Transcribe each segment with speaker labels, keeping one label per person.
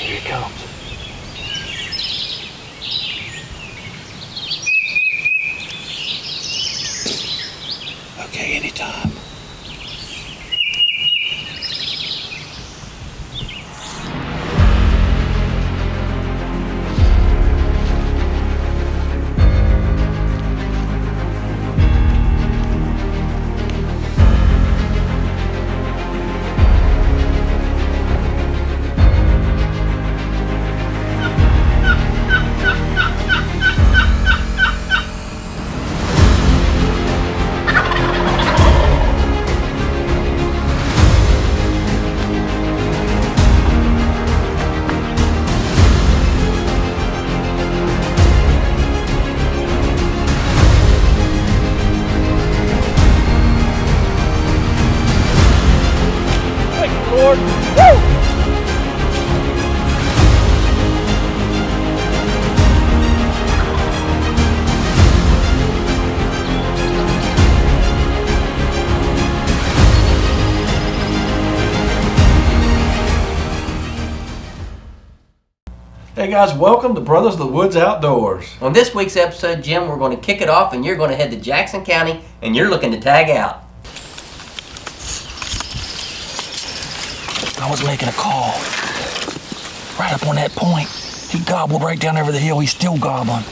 Speaker 1: Here he comes. Okay, anytime. Lord. Woo! Hey guys, welcome to Brothers of the Woods Outdoors.
Speaker 2: On this week's episode, Jim, we're going to kick it off and you're going to head to Jackson County and you're looking to tag out.
Speaker 1: I was making a call. Right up on that point. He gobbled right down over the hill. He's still gobbling.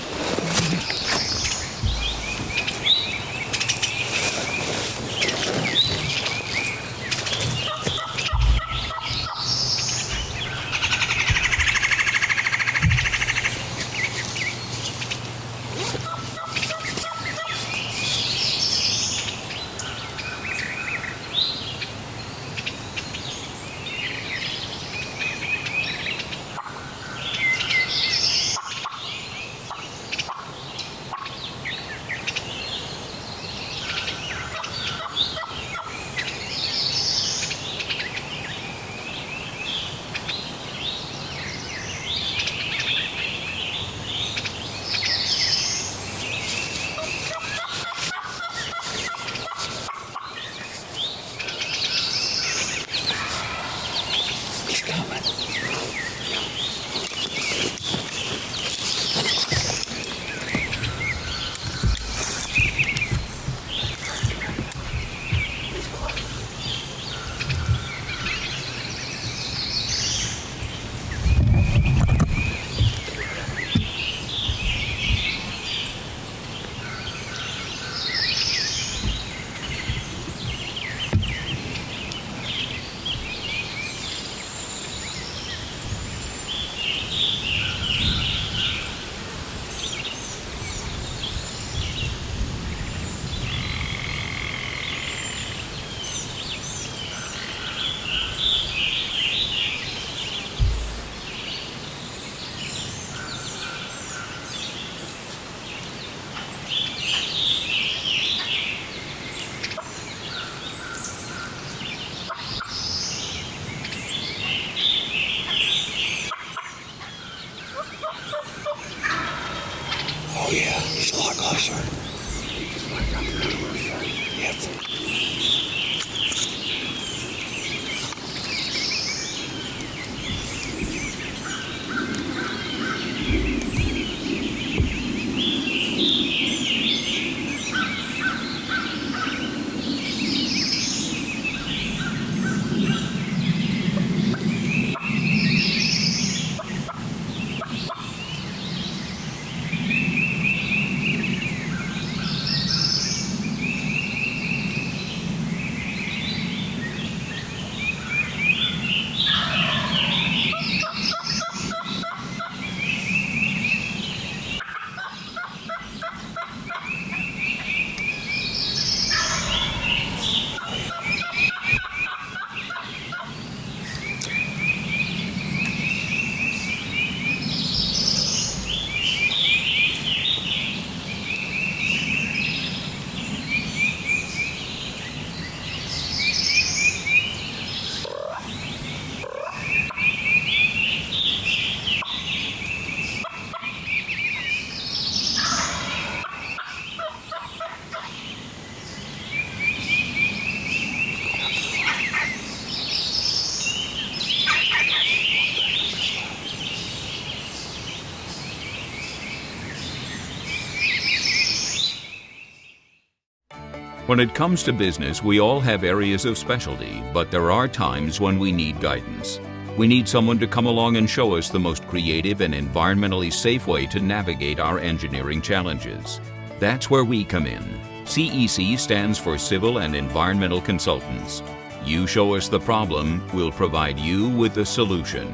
Speaker 3: When it comes to business, we all have areas of specialty, but there are times when we need guidance. We need someone to come along and show us the most creative and environmentally safe way to navigate our engineering challenges. That's where we come in. CEC stands for Civil and Environmental Consultants. You show us the problem, we'll provide you with the solution.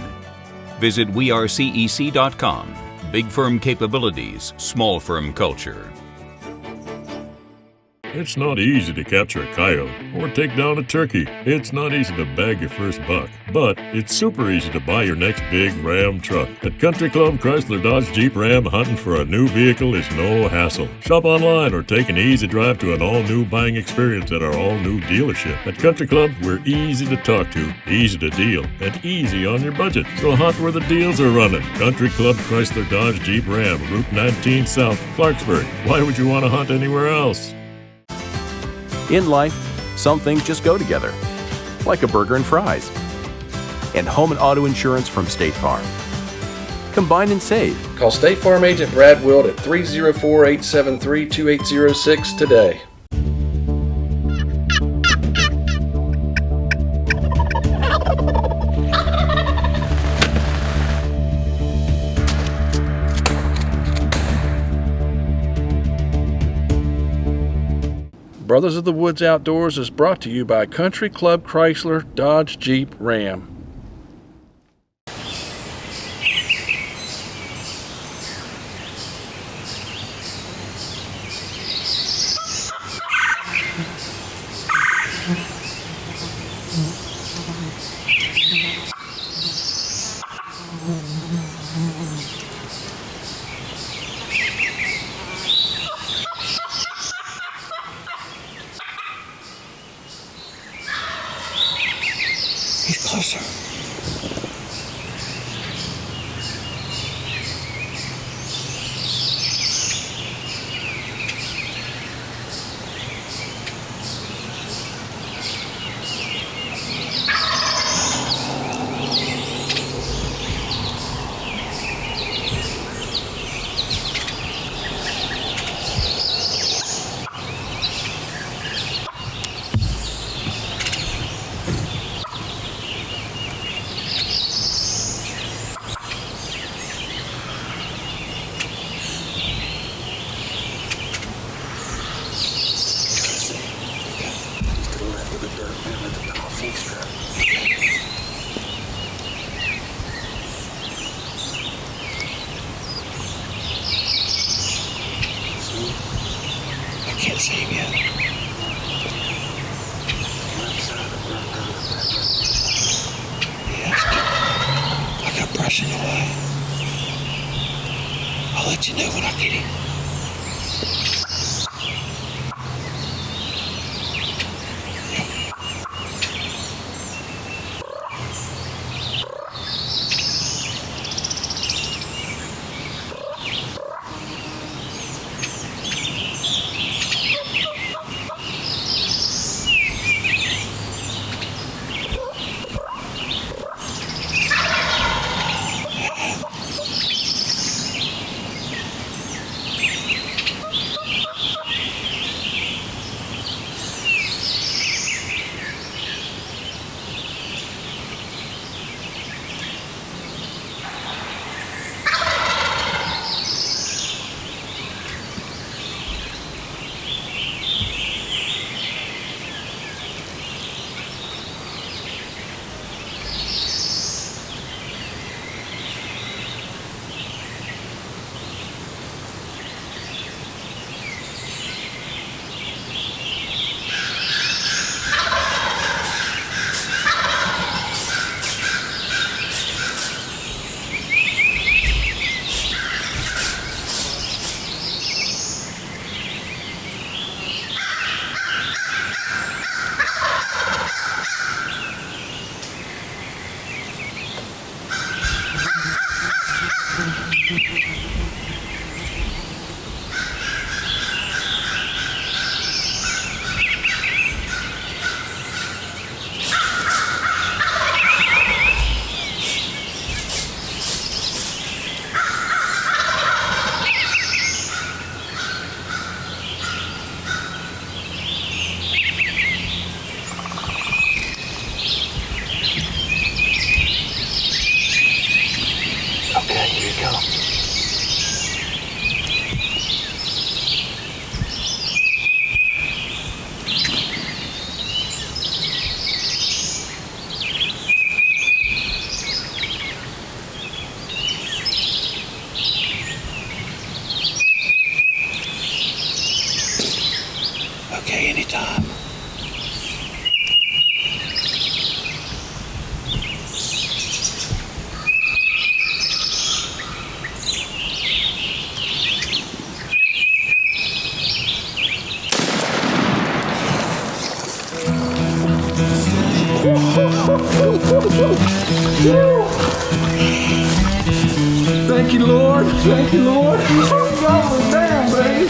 Speaker 3: Visit wearecec.com. Big firm capabilities, small firm culture.
Speaker 4: It's not easy to capture a coyote or take down a turkey. It's not easy to bag your first buck, but it's super easy to buy your next big Ram truck. At Country Club Chrysler Dodge Jeep Ram, hunting for a new vehicle is no hassle. Shop online or take an easy drive to an all-new buying experience at our all-new dealership. At Country Club, we're easy to talk to, easy to deal, and easy on your budget. So hunt where the deals are running. Country Club Chrysler Dodge Jeep Ram, Route 19 South, Clarksburg. Why would you want to hunt anywhere else?
Speaker 5: In life, some things just go together, like a burger and fries, and home and auto insurance from State Farm. Combine and save.
Speaker 6: Call State Farm Agent Brad Wilt at 304-873-2806 today. Brothers of the Woods Outdoors is brought to you by Country Club Chrysler Dodge Jeep Ram.
Speaker 1: He's closer. I can't see him yet. Yes, I got brushing away. I'll let you know when I get him.
Speaker 6: Thank you, Lord. Thank you, Lord. Oh, damn, baby.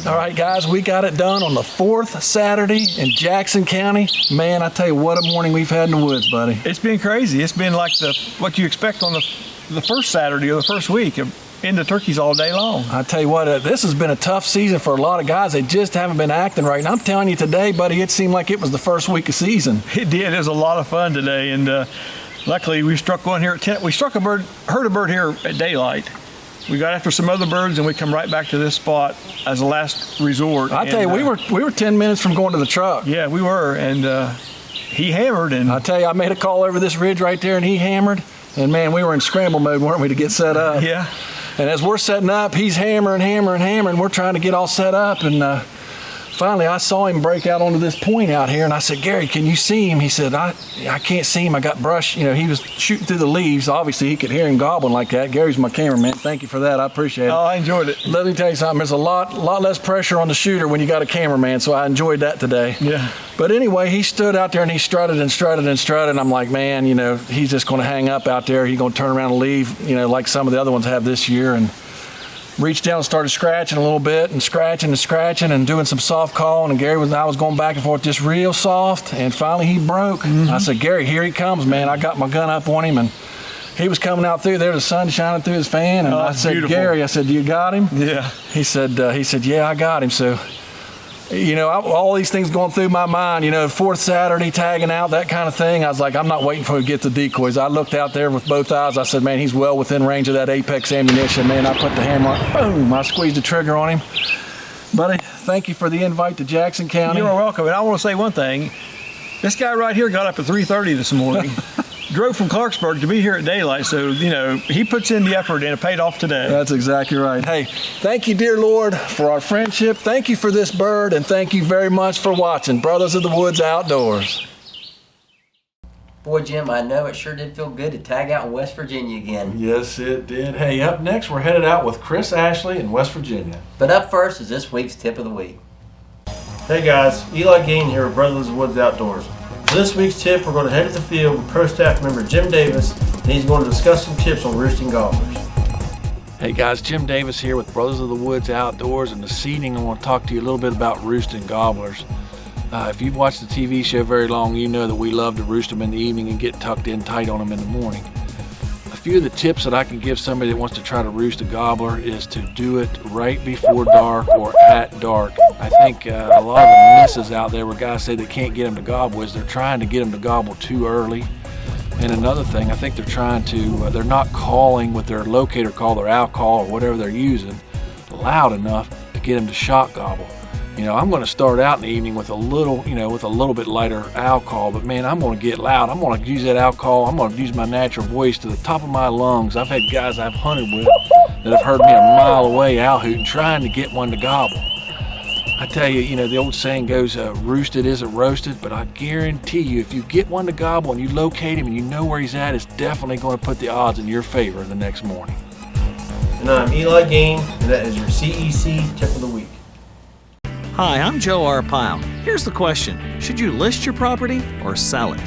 Speaker 6: All right, guys, we got it done on the 4th Saturday in Jackson County. Man, I tell you, what a morning we've had in the woods, buddy.
Speaker 7: It's been crazy. It's been like what you expect on the first Saturday or the first week of into turkeys all day long.
Speaker 6: I tell you what, this has been a tough season for a lot of guys. They just haven't been acting right. And I'm telling you today, buddy, it seemed like it was the first week of season.
Speaker 7: It did. It was a lot of fun today, and luckily we struck one here at 10. We struck heard a bird here at daylight. We got after some other birds, and we come right back to this spot as a last resort.
Speaker 6: I tell you, we were 10 minutes from going to the truck.
Speaker 7: Yeah, we were, and he hammered. And
Speaker 6: I tell you, I made a call over this ridge right there, and he hammered. And man, we were in scramble mode, weren't we, to get set up?
Speaker 7: Yeah.
Speaker 6: And as we're setting up, he's hammering. We're trying to get all set up, and finally, I saw him break out onto this point out here, and I said, Gary, can you see him? He said, I can't see him. I got brush. You know, he was shooting through the leaves. Obviously, he could hear him gobbling like that. Gary's my cameraman. Thank you for that. I appreciate it.
Speaker 7: Oh, I enjoyed it.
Speaker 6: Let me tell you something. There's a lot less pressure on the shooter when you got a cameraman, so I enjoyed that today.
Speaker 7: Yeah.
Speaker 6: But anyway, he stood out there, and he strutted and strutted and strutted. And I'm like, man, you know, he's just going to hang up out there. He's going to turn around and leave, you know, like some of the other ones have this year. And reached down and started scratching a little bit and scratching and doing some soft calling, and I was going back and forth just real soft, and finally he broke. I said, Gary, here he comes, man. I got my gun up on him, and he was coming out through there, the sun shining through his fan, and I said, beautiful. Gary, I said, you got him?
Speaker 7: Yeah.
Speaker 6: He said, yeah, I got him. So, you know, all these things going through my mind, you know, 4th Saturday, tagging out, that kind of thing. I was like, I'm not waiting for him to get the decoys. I looked out there with both eyes. I said, man, he's well within range of that Apex ammunition. Man, I put the hammer on, boom, I squeezed the trigger on him. Buddy, thank you for the invite to Jackson County.
Speaker 7: You're welcome. And I want to say one thing. This guy right here got up at 3:30 this morning. Drove from Clarksburg to be here at daylight, so, you know, he puts in the effort, and it paid off today.
Speaker 6: That's exactly right. Hey, thank you, dear Lord, for our friendship. Thank you for this bird, and thank you very much for watching Brothers of the Woods Outdoors.
Speaker 2: Boy, Jim, I know it sure did feel good to tag out in West Virginia again.
Speaker 6: Yes, it did. Hey, up next, we're headed out with Chris Ashley in West Virginia.
Speaker 2: But up first is this week's tip of the week.
Speaker 8: Hey guys, Eli Gain here with Brothers of the Woods Outdoors. For this week's tip, we're going to head to the field with Pro Staff member Jim Davis, and he's going to discuss some tips on roosting gobblers.
Speaker 6: Hey guys, Jim Davis here with Brothers of the Woods Outdoors, and this evening I want to talk to you a little bit about roosting gobblers. If you've watched the TV show very long, you know that we love to roost them in the evening and get tucked in tight on them in the morning. A few of the tips that I can give somebody that wants to try to roost a gobbler is to do it right before dark or at dark. I think a lot of the misses out there where guys say they can't get them to gobble is they're trying to get them to gobble too early. And another thing, I think they're not calling with their locator call, their owl call, or whatever they're using loud enough to get them to shot gobble. You know, I'm going to start out in the evening with a little bit lighter owl call, but man, I'm going to get loud. I'm going to use that owl call. I'm going to use my natural voice to the top of my lungs. I've had guys I've hunted with that have heard me a mile away owl hooting, trying to get one to gobble. I tell you, you know, the old saying goes, roosted isn't roasted, but I guarantee you, if you get one to gobble and you locate him and you know where he's at, it's definitely going to put the odds in your favor the next morning.
Speaker 8: And I'm Eli Gain, and that is your CEC Tip of the Week.
Speaker 9: Hi, I'm Joe Arpaio. Here's the question: should you list your property or sell it?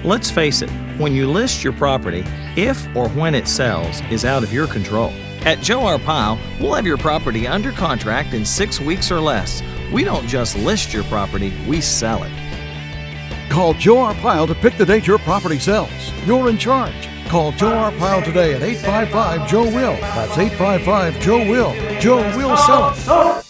Speaker 9: Let's face it, when you list your property, if or when it sells is out of your control. At Joe Arpaio, we'll have your property under contract in 6 weeks or less. We don't just list your property, we sell it.
Speaker 10: Call Joe Arpaio to pick the date your property sells. You're in charge. Call Joe Arpaio today at 855-JOE-WILL. That's 855-JOE-WILL. Joe will sell it.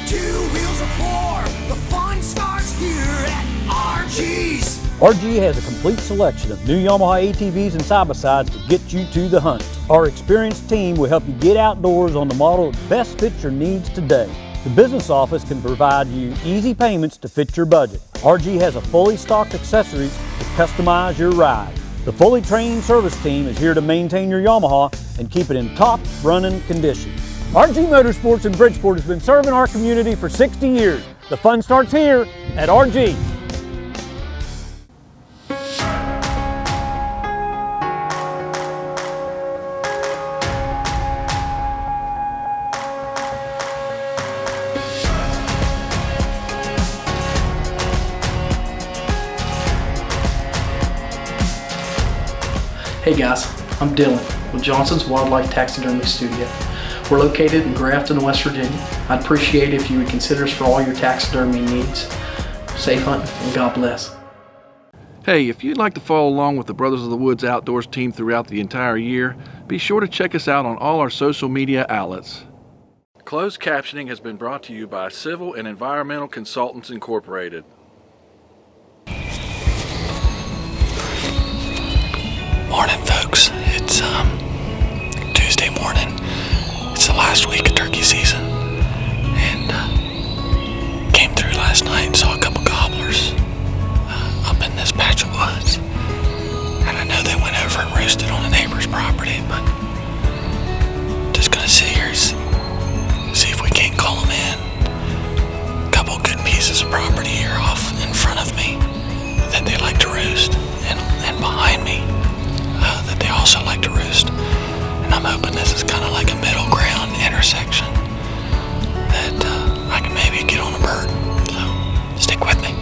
Speaker 11: 2 wheels of 4. The fun starts here at RG's.
Speaker 12: RG has a complete selection of new Yamaha ATVs and side-by-sides to get you to the hunt. Our experienced team will help you get outdoors on the model that best fits your needs today. The business office can provide you easy payments to fit your budget. RG has a fully stocked accessories to customize your ride. The fully trained service team is here to maintain your Yamaha and keep it in top running condition. RG Motorsports in Bridgeport has been serving our community for 60 years. The fun starts here at RG.
Speaker 13: Hey guys, I'm Dylan with Johnson's Wildlife Taxidermy Studio. We're located in Grafton, West Virginia. I'd appreciate it if you would consider us for all your taxidermy needs. Safe hunting and God bless.
Speaker 6: Hey, if you'd like to follow along with the Brothers of the Woods Outdoors team throughout the entire year, be sure to check us out on all our social media outlets. Closed captioning has been brought to you by Civil and Environmental Consultants Incorporated.
Speaker 1: Morning, folks. It's Tuesday morning. It's the last week of turkey season, and came through last night and saw a couple gobblers up in this patch of woods. And I know they went over and roosted on a neighbor's property, but just gonna sit here and see if we can't call them in. A couple good pieces of property here off in front of me that they like to roost, and behind me that they also like to roost. And I'm hoping this is kind of like a middle ground intersection that I can maybe get on a bird. So stick with me.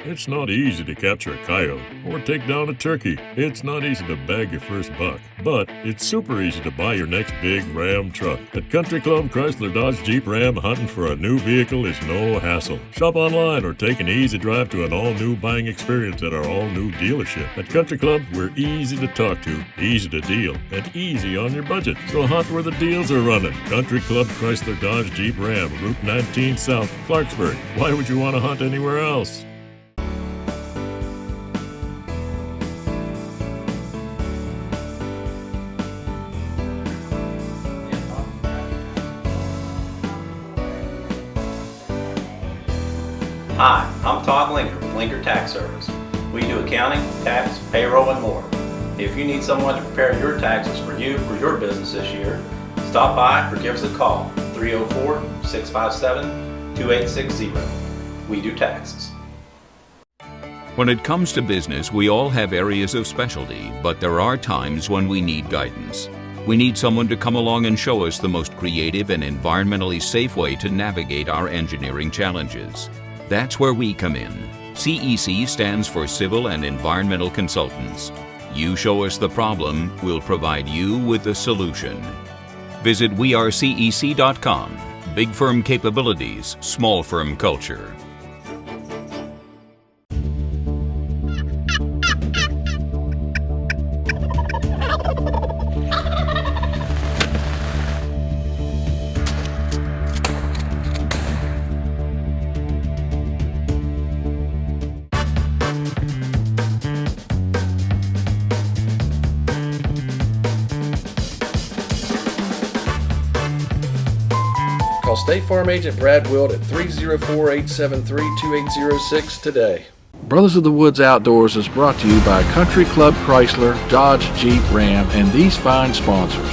Speaker 4: It's not easy to capture a coyote or take down a turkey. It's not easy to bag your first buck, but it's super easy to buy your next big Ram truck. At Country Club Chrysler Dodge Jeep Ram, hunting for a new vehicle is no hassle. Shop online or take an easy drive to an all-new buying experience at our all-new dealership. At Country Club, we're easy to talk to, easy to deal, and easy on your budget. So hunt where the deals are running. Country Club Chrysler Dodge Jeep Ram, Route 19 South, Clarksburg. Why would you want to hunt anywhere else?
Speaker 14: Hi, I'm Todd Linker with Linker Tax Service. We do accounting, tax, payroll, and more. If you need someone to prepare your taxes for you or your business this year, stop by or give us a call, 304-657-27 2860. We do taxes.
Speaker 3: When it comes to business, we all have areas of specialty, but there are times when we need guidance. We need someone to come along and show us the most creative and environmentally safe way to navigate our engineering challenges. That's where we come in. CEC stands for Civil and Environmental Consultants. You show us the problem, we'll provide you with the solution. Visit wearecec.com. Big firm capabilities, small firm culture.
Speaker 6: Call State Farm Agent Brad Wild at 304-873-2806 today. Brothers of the Woods Outdoors is brought to you by Country Club Chrysler, Dodge, Jeep, Ram, and these fine sponsors.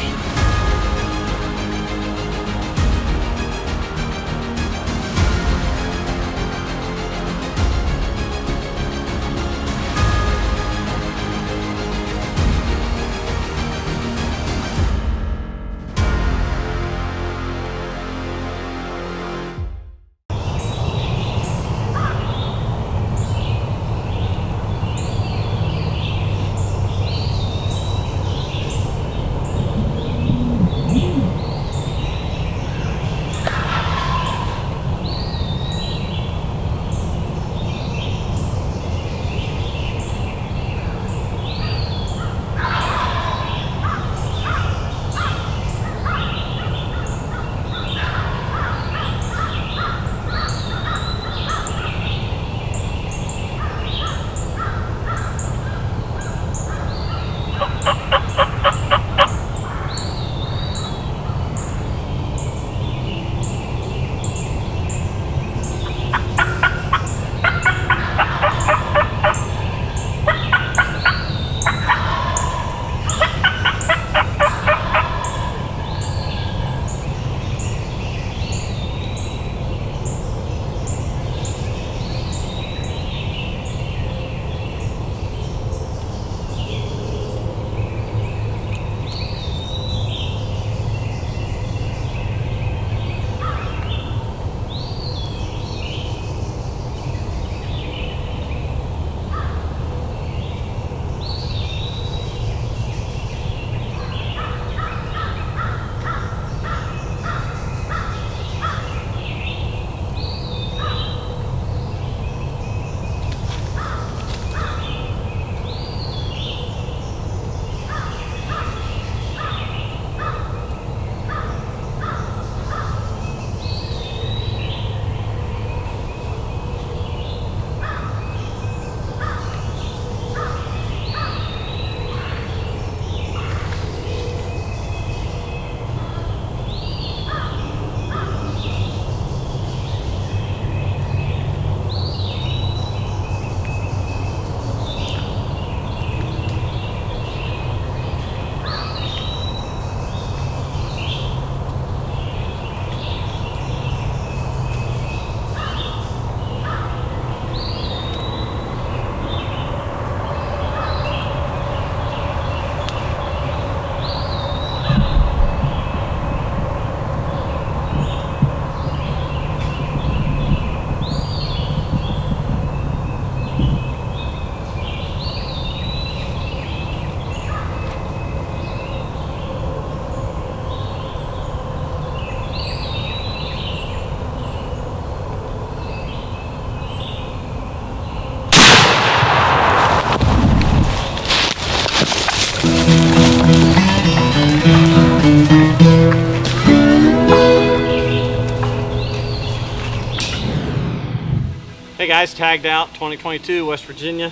Speaker 15: Hey guys, tagged out 2022 West Virginia.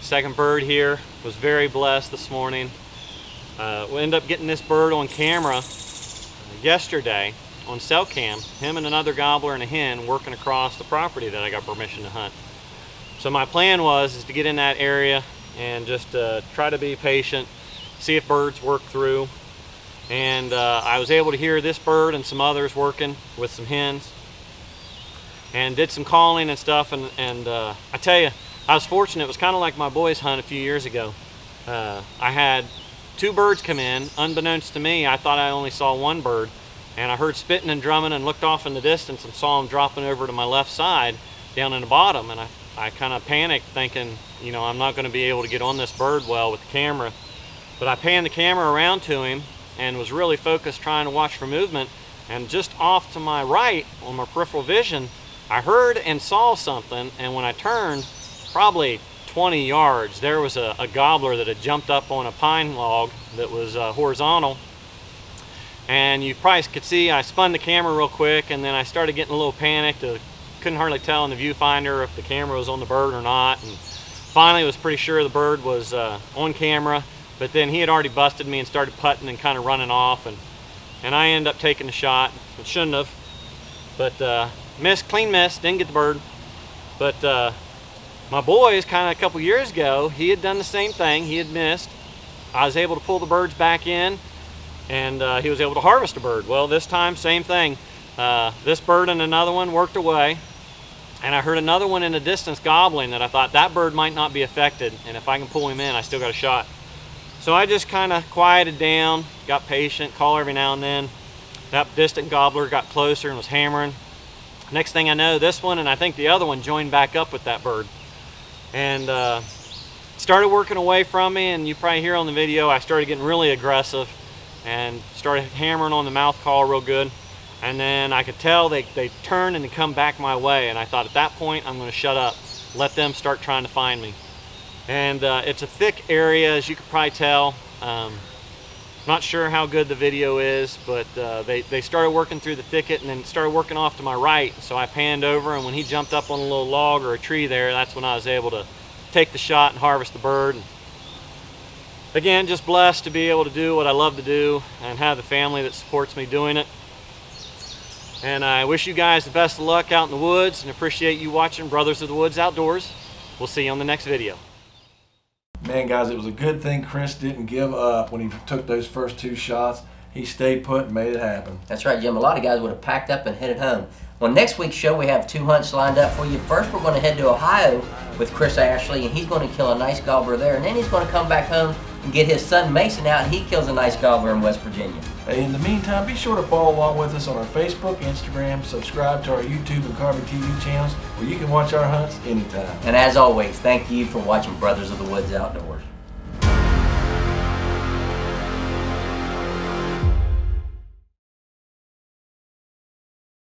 Speaker 15: Second bird here. Was very blessed this morning. We ended up getting this bird on camera yesterday on cell cam. Him and another gobbler and a hen working across the property that I got permission to hunt. So my plan was to get in that area and just try to be patient, see if birds work through. And I was able to hear this bird and some others working with some hens. and did some calling and stuff. And I tell you, I was fortunate. It was kind of like my boys' hunt a few years ago. I had 2 birds come in. Unbeknownst to me, I thought I only saw 1 bird, and I heard spitting and drumming and looked off in the distance and saw them dropping over to my left side down in the bottom. And I kind of panicked, thinking, you know, I'm not going to be able to get on this bird well with the camera. But I panned the camera around to him and was really focused trying to watch for movement. And just off to my right on my peripheral vision, I heard and saw something. And when I turned, probably 20 yards, there was a gobbler that had jumped up on a pine log that was horizontal. And you probably could see I spun the camera real quick, and then I started getting a little panicked. Couldn't hardly tell in the viewfinder if the camera was on the bird or not. And finally was pretty sure the bird was on camera, but then he had already busted me and started putting and kind of running off, and I ended up taking the shot. It shouldn't have, but missed, clean miss, didn't get the bird. But my boys, kind of a couple years ago, he had done the same thing. He had missed. I was able to pull the birds back in, and he was able to harvest a bird. Well, this time, same thing. This bird and another one worked away, and I heard another one in the distance gobbling that I thought that bird might not be affected, and if I can pull him in, I still got a shot. So I just kind of quieted down, got patient, call every now and then. That distant gobbler got closer and was hammering. Next thing I know, this one and I think the other one joined back up with that bird, and started working away from me. And you probably hear on the video, I started getting really aggressive and started hammering on the mouth call real good. And then I could tell they turned and they come back my way, and I thought at that point I'm going to shut up, let them start trying to find me. And it's a thick area, as you could probably tell. Not sure how good the video is, but they started working through the thicket and then started working off to my right. So I panned over, and when he jumped up on a little log or a tree there, that's when I was able to take the shot and harvest the bird. And again, just blessed to be able to do what I love to do and have the family that supports me doing it. And I wish you guys the best of luck out in the woods, and appreciate you watching Brothers of the Woods Outdoors. We'll see you on the next video.
Speaker 8: Man, guys, it was a good thing Chris didn't give up when he took those first 2 shots. He stayed put and made it happen.
Speaker 2: That's right, Jim. A lot of guys would have packed up and headed home. Well, next week's show, we have 2 hunts lined up for you. First, we're going to head to Ohio with Chris Ashley, and he's going to kill a nice gobbler there. And then he's going to come back home and get his son Mason out, and he kills a nice gobbler in West Virginia.
Speaker 8: Hey, in the meantime, be sure to follow along with us on our Facebook, Instagram, subscribe to our YouTube and Carvey TV channels, where you can watch our hunts anytime.
Speaker 2: And as always, thank you for watching Brothers of the Woods Outdoors.